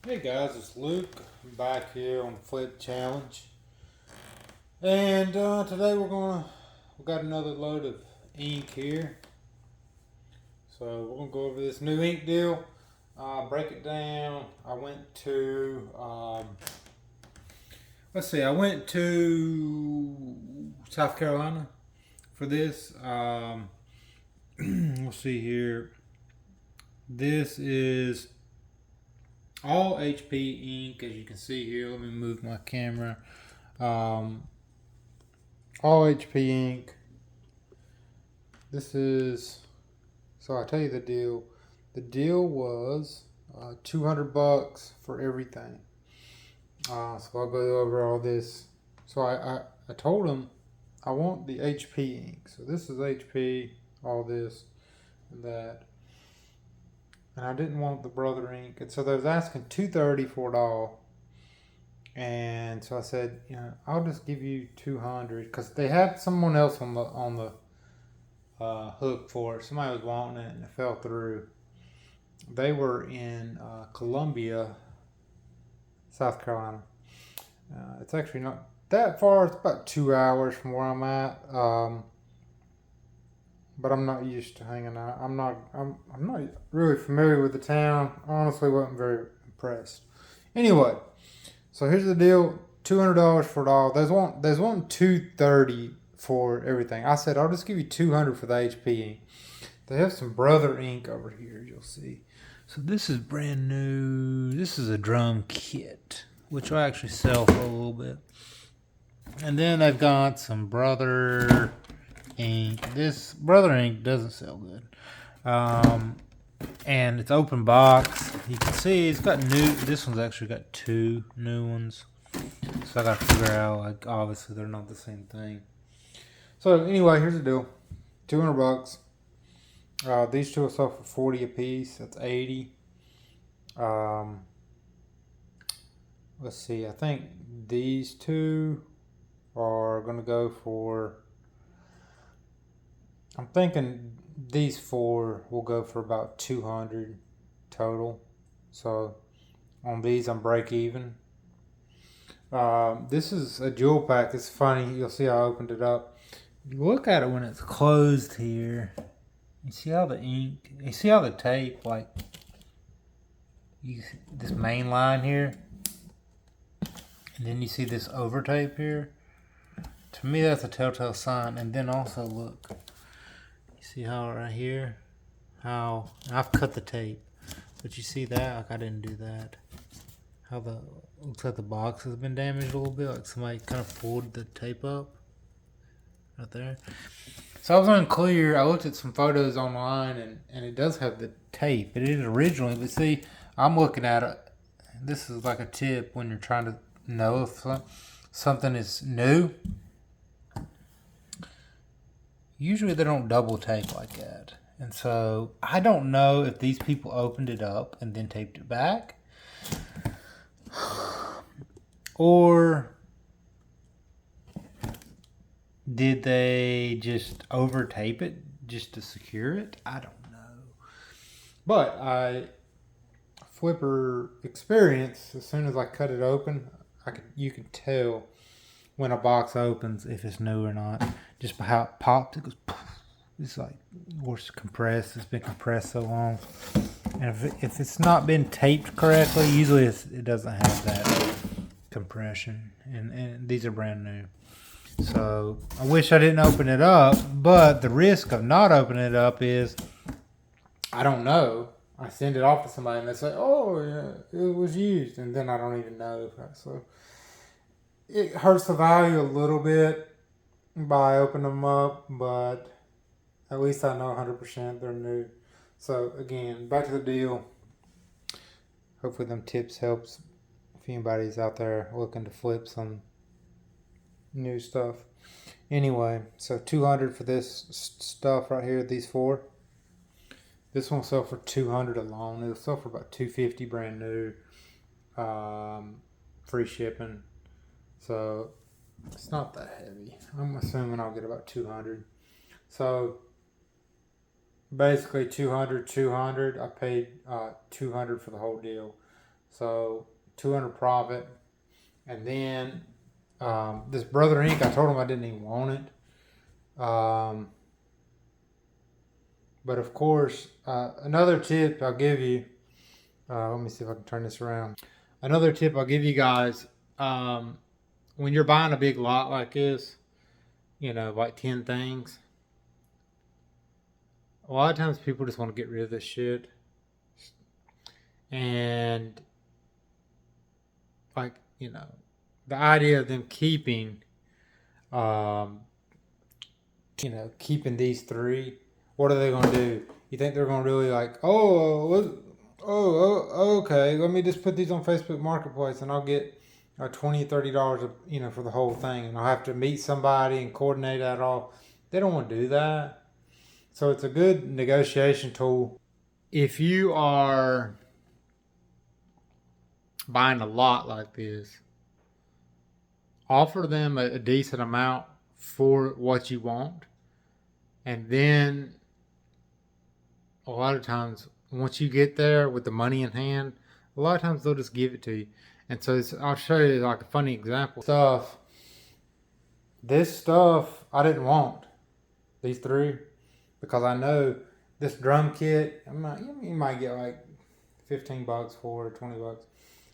Hey guys, it's Luke. I'm back here on the Flip Challenge, and today we got another load of ink here. So we're gonna go over this new ink deal. Break it down. I went to let's see. I went to South Carolina for this. We'll see here. This is all HP ink, as you can see here. Let me move my camera. Um, all HP ink. This is, so I tell you the deal. The deal was $200 for everything. So I'll go over all this. So I told him I want the HP ink. So this is HP, all this and that. And I didn't want the Brother ink. And so they was asking $230 for it all. And so I said, I'll just give you 200 because they had someone else on the hook for it. Somebody was wanting it and it fell through. They were in Columbia, South Carolina. It's actually not that far. It's about 2 hours from where I'm at. But I'm not used to hanging out. I'm not really familiar with the town. Honestly, wasn't very impressed. Anyway, so here's the deal: $200 for it all. There's one $230 for everything. I said I'll just give you 200 for the HP ink. They have some Brother ink over here. You'll see. So this is brand new. This is a drum kit, which I actually sell for a little bit. And then they've got some Brother ink. This Brother ink doesn't sell good. And it's open box. You can see it's got new. This one's actually got two new ones. So I gotta figure out, like, obviously they're not the same thing. So anyway, here's the deal: $200. These two will sell for 40 a piece. That's 80. Um, let's see. I think these two are gonna go for. I'm thinking these four will go for about 200 total. So on these, I'm break even. This is a jewel pack. It's funny. You'll see I opened it up. You look at it when it's closed here. You see how the ink. You see how the tape, like, this main line here, and then you see this over tape here. To me, that's a telltale sign. And then also look. You see how right here, how I've cut the tape, but you see that, like, I didn't do that. How the looks like the box has been damaged a little bit, like somebody kind of pulled the tape up right there. So I was unclear. I looked at some photos online, and it does have the tape. It is originally, but see, I'm looking at it. This is like a tip when you're trying to know if something is new. Usually they don't double tape like that. And so I don't know if these people opened it up and then taped it back, or did they just over tape it just to secure it? I don't know. But flipper experience, as soon as I cut it open, you can tell when a box opens if it's new or not, just by how it popped. It goes poof. It's like, worse, compressed. It's been compressed so long, and if it's not been taped correctly, usually it doesn't have that compression. And these are brand new. So I wish I didn't open it up, but the risk of not opening it up is I don't know. I send it off to somebody and they say, "Oh, yeah, it was used," and then I don't even know. So it hurts the value a little bit by opening them up, but at least I know 100% they're new. So again, back to the deal. Hopefully them tips helps if anybody's out there looking to flip some new stuff. Anyway, so 200 for this stuff right here, these four. This one will sell for 200 alone. It'll sell for about 250 brand new. Free shipping. So it's not that heavy. I'm assuming I'll get about 200. So basically 200. I paid 200 for the whole deal. So 200 profit. And then this Brother Ink, I told him I didn't even want it. But of course, another tip I'll give you. Let me see if I can turn this around. Another tip I'll give you guys, when you're buying a big lot like this, like 10 things, a lot of times people just want to get rid of this shit. And, like, the idea of them keeping, keeping these three, what are they going to do? You think they're going to really okay, let me just put these on Facebook Marketplace and I'll get $20, $30, for the whole thing, and I'll have to meet somebody and coordinate that all. They don't want to do that. So it's a good negotiation tool. If you are buying a lot like this, offer them a decent amount for what you want, and then a lot of times once you get there with the money in hand, a lot of times they'll just give it to you. And so I'll show you like a funny example. This stuff I didn't want, these three, because I know this drum kit, you might get like $15 for it, $20.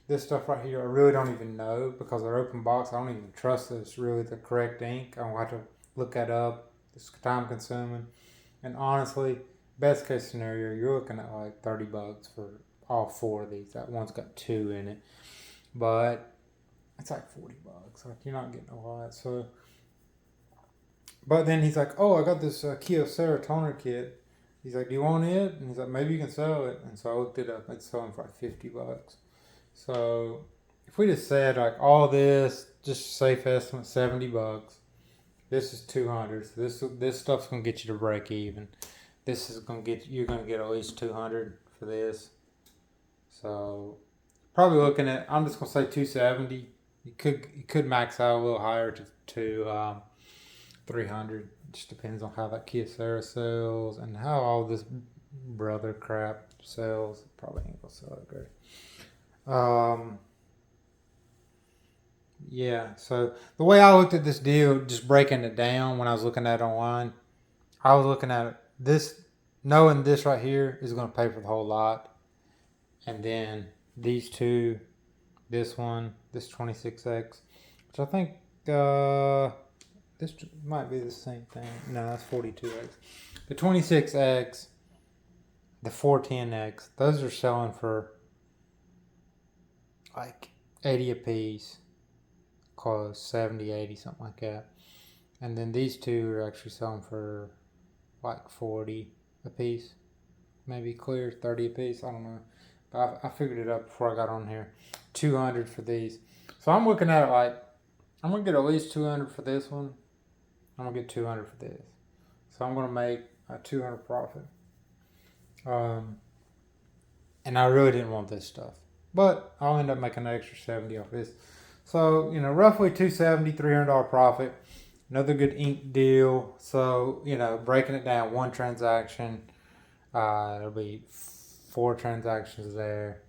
This stuff right here, I really don't even know, because they're open box. I don't even trust that it's really the correct ink. I don't have to look that up. It's time consuming. And honestly, best case scenario, you're looking at like $30 for all four of these. That one's got 2 in it, but it's like $40. Like, you're not getting a lot. So, but then he's like, "Oh, I got this Kyocera toner kit." He's like, "Do you want it?" And he's like, "Maybe you can sell it." And so I looked it up. It's selling for like $50. So if we just said like all this, just safe estimate $70. This is 200. So this stuff's gonna get you to break even. This is you're gonna get at least 200 for this. So probably looking at, I'm just gonna say 270. You could max out a little higher to 300. It just depends on how that Kyocera sells and how all this brother crap sells. Probably ain't gonna sell it great. Yeah, so the way I looked at this deal, just breaking it down when I was looking at it online, I was looking at it, this, knowing this right here is going to pay for the whole lot. And then these two, this one, this 26X, which I think this might be the same thing. No, that's 42X. The 26X, the 410X, those are selling for like 80 a piece, close 70, 80, something like that. And then these two are actually selling for like 40 a piece, maybe clear 30 a piece. I don't know, but I figured it out before I got on here. 200 for these. So I'm looking at it like I'm gonna get at least 200 for this one. I'm gonna get 200 for this. So I'm gonna make a 200 profit. And I really didn't want this stuff, but I'll end up making an extra 70 off this. So, roughly $270, $300 profit. Another good ink deal. So, breaking it down, one transaction, it'll be 4 transactions there.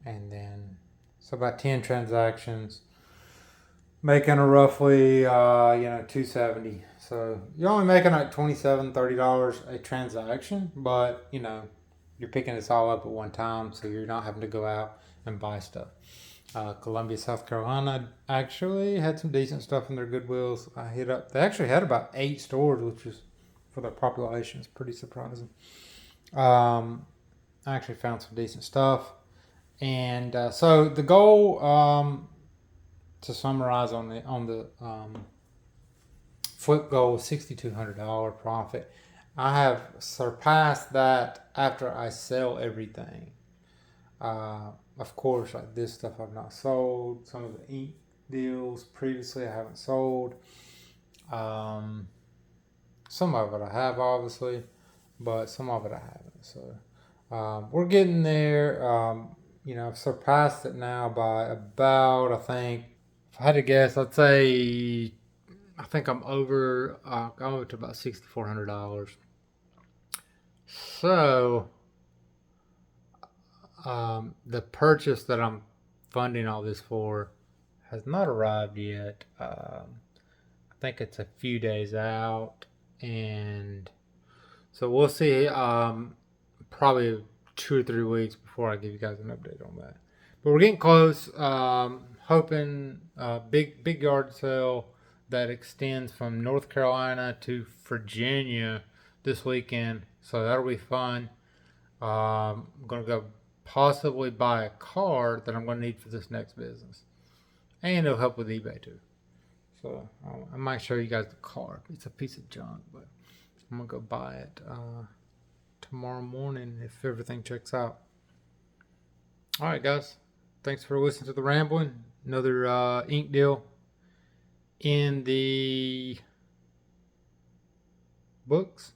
And then, so about 10 transactions, making a roughly, 270. So you're only making like $27, $30 a transaction, but, you're picking this all up at one time, so you're not having to go out and buy stuff. Columbia, South Carolina actually had some decent stuff in their Goodwills. I hit up. They actually had about 8 stores, which is, for their population, is pretty surprising. I actually found some decent stuff, and so the goal, to summarize on the flip goal, was $6,200 profit. I have surpassed that after I sell everything. Of course, like this stuff I've not sold. Some of the ink deals previously I haven't sold. Some of it I have, obviously, but some of it I haven't. So we're getting there. I've surpassed it now by about, I think, if I had to guess, I'd say, I think I'm over to about $6,400. So The purchase that I'm funding all this for has not arrived yet. I think it's a few days out, and so we'll see. Probably 2 or 3 weeks before I give you guys an update on that. But we're getting close. Hoping big yard sale that extends from North Carolina to Virginia this weekend. So that'll be fun. I'm gonna go possibly buy a car that I'm gonna need for this next business, and it'll help with eBay too. So I might show you guys the car. It's a piece of junk, but I'm gonna go buy it tomorrow morning if everything checks out. All right, guys. Thanks for listening to the rambling. Another ink deal in the books.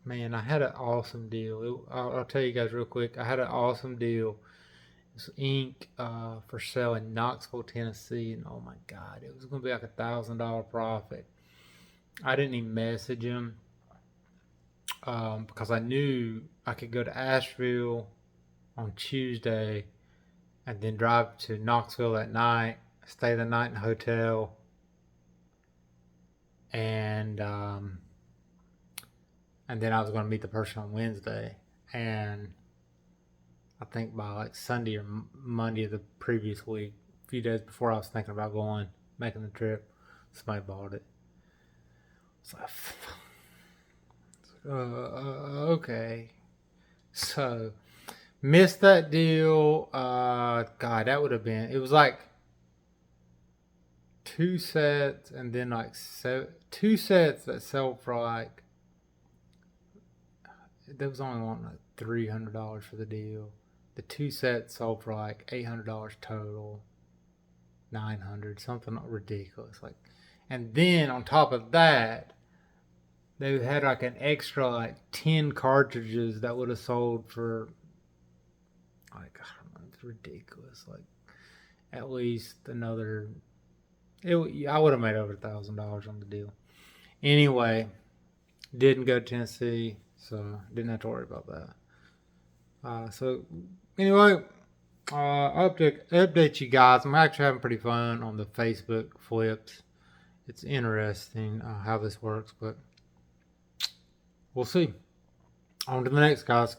Man, I had an awesome deal. I'll tell you guys real quick. I had an awesome deal. It's ink for sale in Knoxville, Tennessee, and oh my God, it was gonna be like $1,000 profit. I didn't even message him because I knew I could go to Asheville on Tuesday and then drive to Knoxville that night, stay the night in a hotel, and then I was going to meet the person on Wednesday, and I think by like Sunday or Monday of the previous week, a few days before I was thinking about going, making the trip, somebody bought it. It's like, okay. So, missed that deal. God, that would have been, it was like 2 sets and then like 2 sets that sell for like, there was only one like $300 for the deal. The 2 sets sold for like $800 total, 900, something ridiculous. Like, and then on top of that, they had like an extra like 10 cartridges that would have sold for like, I don't know, it's ridiculous. Like at least another. I would have made over $1,000 on the deal. Anyway, didn't go to Tennessee, so didn't have to worry about that. So anyway, update you guys. I'm actually having pretty fun on the Facebook flips. It's interesting how this works, but we'll see. On to the next, guys.